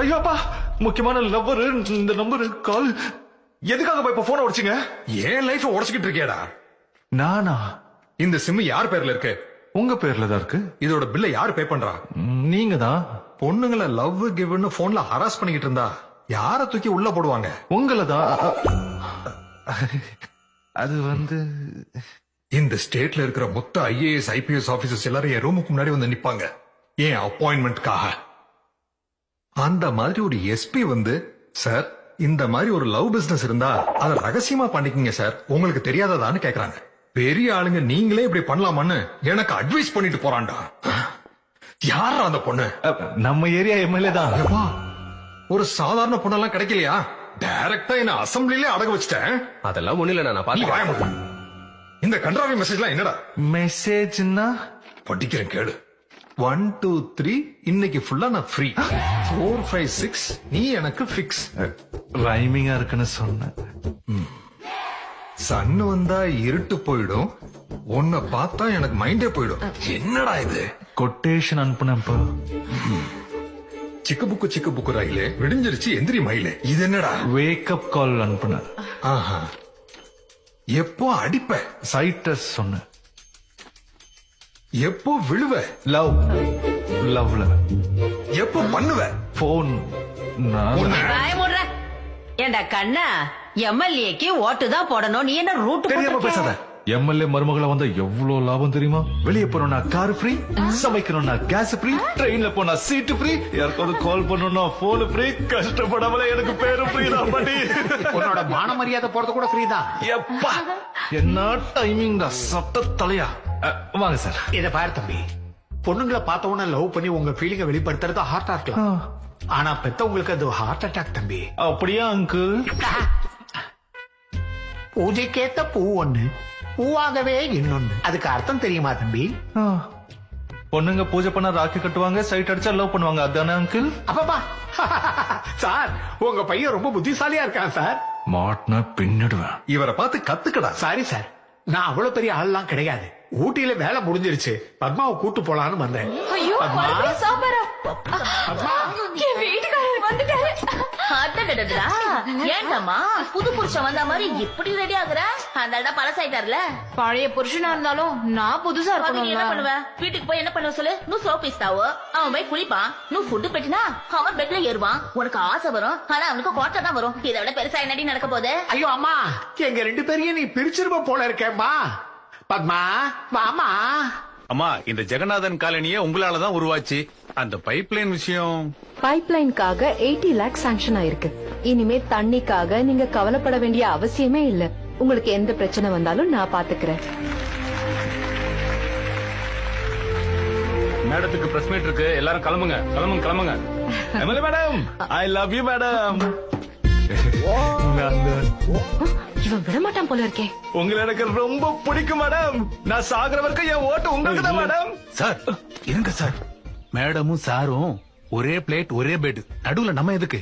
ஐயோ அப்பா, முக்கியமான லவ்வர் இந்த நம்பர் கால். எதுக்காக இப்ப போனை உடைச்சிங்க? ஏன் லைஃப் உடைச்சுக்கிட்டு இருக்கியாடா? நானா? இந்த சிம் யார் பேர்ல இருக்கு? உங்க பேர்ல தான் இருக்கு. இதோட பில்ல யார் பே பண்றா? நீங்க தான். பொண்ணுங்களை லவ் கிவ்னு போன்ல ஹராஸ் பண்ணிக்கிட்டு இருந்தா யார தூக்கி உள்ள போடுவாங்க? உங்களை தான். அது வந்து இந்த ஸ்டேட்ல இருக்கிற மொத்த IAS IPS ஆபீசர்ஸ் எல்லாரும் என் ரூமுக்கு முன்னாடி வந்து நிப்பாங்க ஏன் அப்பாயின்மெண்ட்காக. அந்த மாதிரி ஒரு SP வந்து, சார் இந்த மாதிரி ஒரு லவ் பிசினஸ் இருந்தா அதை ரகசியமா பண்ணிக்கங்க சார், உங்களுக்கு தெரியாததான்னு கேக்குறாங்க. பெரிய ஆளுங்க நீங்களே இப்படி பண்ணலாமான்னு எனக்கு அட்வைஸ் பண்ணிட்டு போறான்டா. யாரா அந்த பொண்ணு? நம்ம ஏரியா MLA தான். எப்பா, ஒரு சாதாரண பொண்ணெல்லாம் கிடைக்கலையா? டைரக்டா என்ன அசம்பிளிலே அடக வச்சிட்டேன். அதெல்லாம் ஒண்ணு இல்ல, நான் நீ பாத்து வாய மூடு. இந்த கன்றாவி மெசேஜ்லாம் என்னடா? மெசேஜ்னா படிக்கிறேன் கேளு. 1 2 3 இன்னைக்கு ஃபுல்லா நான் ஃப்ரீ. 4 5 6 நீ எனக்கு ஃபிக்ஸ். ரைமிங்கா இருக்குன்னு சொன்னேன். சன் வந்தா இருட்டு போயிடும், உன்னை பார்த்தா எனக்கு மைண்டே போயிடும். என்னடா இது? கொட்டேஷன் அனுப்புனப்ப சிக்கு புக்கு ரயிலே விடிஞ்சிருச்சு, எந்திரி மயிலே. இது என்னடா? வேக்கப் கால் அனுப்புனேன். ஆஹா, எப்போ அடிப்ப? சைட்டஸ் சொன்னேன். எப்போ விழுவ? லவ்ல. எப்போ பண்ணுவ? போன். ஏண்டா கண்ணா, MLAக்கு ஓட்டு தான் போடணும், நீ என்ன ரூட் தெரியாம பேசாத. MLA மருமகளை வந்தா எவ்வளவு லாபம் தெரியுமா? வெளியே போனோம்னா கார் ஃப்ரீ, சமைக்கணும்னா கேஸ் ஃப்ரீ, ட்ரெயின்ல போனா சீட் ஃப்ரீ, யாருக்காவது கால் பண்ணணும்னா போன் ஃப்ரீ, கஷ்டப்படாமல எனக்கு பேரு ஃப்ரீ தான். பண்ணி உன்னோட மான மரியாதை போறது கூட ஃப்ரீ தான். எப்பா என்ன டைமிங் தான், சட்ட தலையா. வாங்க சார். இத பாரு தம்பி, பொண்ணுங்களை பார்த்த உடனே லவ் பண்ணி உங்க ஃபீலிங்க வெளிப்படுத்துறது ஹார்ட்டா இருக்கலாம், ஆனா பெத்தவங்களுக்கு அது ஹார்ட் அட்டாக் தம்பி. அப்படியா அங்கிள்? பூஜைக்கேத்த பூ ஒண்ணு, பூவாகவே இன்னொன்னு. அதுக்கு அர்த்தம் தெரியுமா தம்பி? பொண்ணுங்க பூஜை பண்ணா ராக்கி கட்டுவாங்க, சைட் அடிச்சா லவ் பண்ணுவாங்க, அதானே அங்கிள்? அப்பப்பா சார், உங்க பையன் ரொம்ப புத்திசாலியா இருக்கான் சார். மாட்டினா பின்னிடுவேன். இவரை பார்த்து கத்துக்கடா. சாரி சார், நான் அவ்வளவு பெரிய ஆள்லாம் கிடையாது. ஊட்டியில வேலை முடிஞ்சிருச்சு, பத்மாவை கூட்டு போலான்னு வந்தேன். ஐயோ, பத்மா, மறுபடியும் சாம்பாரா? பத்மா. என் வீட்டுக்காரர் வந்துட்டாரு. அடடடடா, ஏண்டம்மா புது புருஷன் வந்த மாதிரி இப்படி ரெடி ஆகுற? அந்த இடம் பழசாயிட்டார்ல. பழைய புருஷனா இருந்தாலும் நான் புதுசா அது நீ என்ன இருக்கணும். பண்ணுவ? வீட்டுக்கு போய் என்ன பண்ணுவ சொல்லு? நீ சோப் இஸ்தாவோ, அவன் போய் குளிப்பான், நீ ஃபுட்டு பெட்டினா அவன் பெட்ல ஏறுவான். உனக்கு ஆசை வரும், ஆனா அவனுக்கு கோட்டை தான் வரும். இதை விட பெருசா என்னடி நடக்க போகுது? ஐயோ அம்மா, எங்க 2 பேரையும் நீ பிரிச்சிருவ போல இருக்கேம்மா. பத்மா வாமா. அம்மா, இந்த ஜெகநாதன் காலனியே உங்களாலதான் உருவாச்சு. அந்த பைப்லைன் விஷயம். பைப்லைனுக்காக 80 லேக் சாங்ஷன் ஆயிருக்கு. இனிமே தண்ணிக்காக நீங்க கவலைப்பட வேண்டிய அவசியமே இல்ல. உங்களுக்கு எந்த பிரச்சனை வந்தாலும் நான் பாத்துக்கிறேன். மேடத்துக்கு பிரஸ் மீட் இருக்கு, எல்லாரும் கிளம்புங்க கிளம்புங்க கிளம்புங்க. MLA madam, I love you madam. இவன் விடமாட்டான் போல இருக்கே. உங்களை எனக்கு ரொம்ப பிடிக்கும் மேடம். நான் சாகுற வரைக்கும் என் ஓட்டு உங்களுக்கு தான் மேடம். சார் இருங்க சார், மேடமும் சாரும் ஒரே பிளேட் ஒரே பெட், நடுவுல நம்ம எதுக்கு?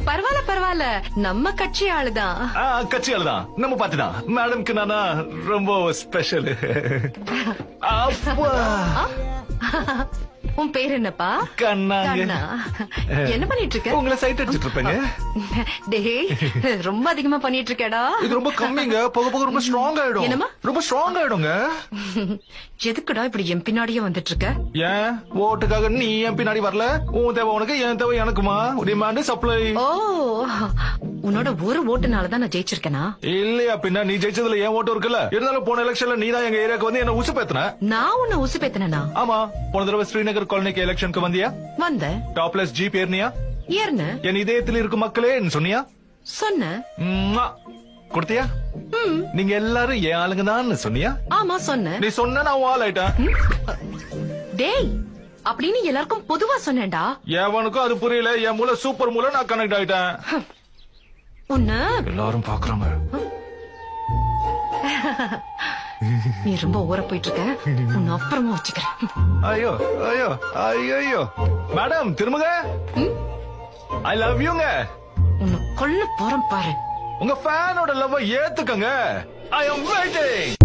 பரவாயில்ல பரவாயில்ல, நம்ம கட்சி ஆளுதான். கட்சியால தான், நம்ம பார்ட்டி தான். மேடம்க்கு நானா ரொம்ப ஸ்பெஷல். உன் பேர் என்னப்பா? கண்ணாங்க. கண்ணா. என்ன பண்ணிட்டு இருக்க? உங்களை சைட் அடிச்சிட்டு இருப்பேங்க. டேய், ரொம்ப அதிகமா பண்ணிட்டு இருக்கேடா. இது ரொம்ப கம்மிங்க, போக போக ரொம்ப ஸ்ட்ராங் ஆயிடும். என்னம்மா? ரொம்ப ஸ்ட்ராங் ஆயிடுங்க. எதுக்குடா இப்படி என் பின்னாடியே வந்துட்டு இருக்க? ஏன் ஓட்டுக்காக நீ என் பின்னாடி வரல? உன் தேவை உனக்கு, என் தேவை எனக்குமா? Demand supply. ஓ, உன்னோட ஒரு ஓட்டுனாலதான் நான் ஜெயிச்சிருக்கேனா? இல்லையா பின்ன, நீ ஜெயிச்சதுல என் ஓட்டு இருக்குல்ல. இருந்தாலும் போன எலெக்ஷன்ல நீ தான் எங்க ஏரியாக்கு வந்து என்ன உசு பேத்துன. நான் உன்னை உசு பேத்தனா? ஆமா, போன தடவை ஸ்ரீநகர் காலனிக்கு எலெக்ஷனுக்கு வந்தியா? வந்த. Topless jeep ஏறினியா? ஏர்ன. என் இதயத்தில் இருக்கும் மக்களே சொன்னியா? சொன்ன. கொடுத்தியா? நீங்க எல்லாரும் என் ஆளுங்க தான் சொன்னியா? ஆமா சொன்ன. நீ சொன்ன நான் ஆள் ஆயிட்டேன். டேய், அப்படின்னு எல்லாருக்கும் பொதுவா சொன்னேன்டா. எவனுக்கும் அது புரியல. என் மூளை சூப்பர் மூளை, நான் கனெக்ட் ஆயிட்டேன். உன்ன எல்லாரும் பாக்குறாங்க. நீ ரொம்ப ஊற போயிட்டு இருக்க, உன்னை அப்புறமா வச்சுக்கிறேன். ஐயோ ஐயோ ஐயோ மேடம், திரும்புங்க. ஐ லவ் யூங்க. உன்னை கொல்ல போறேன் பாரு. உங்க ஃபேனோட லவ் ஏத்துக்கங்க. I am waiting.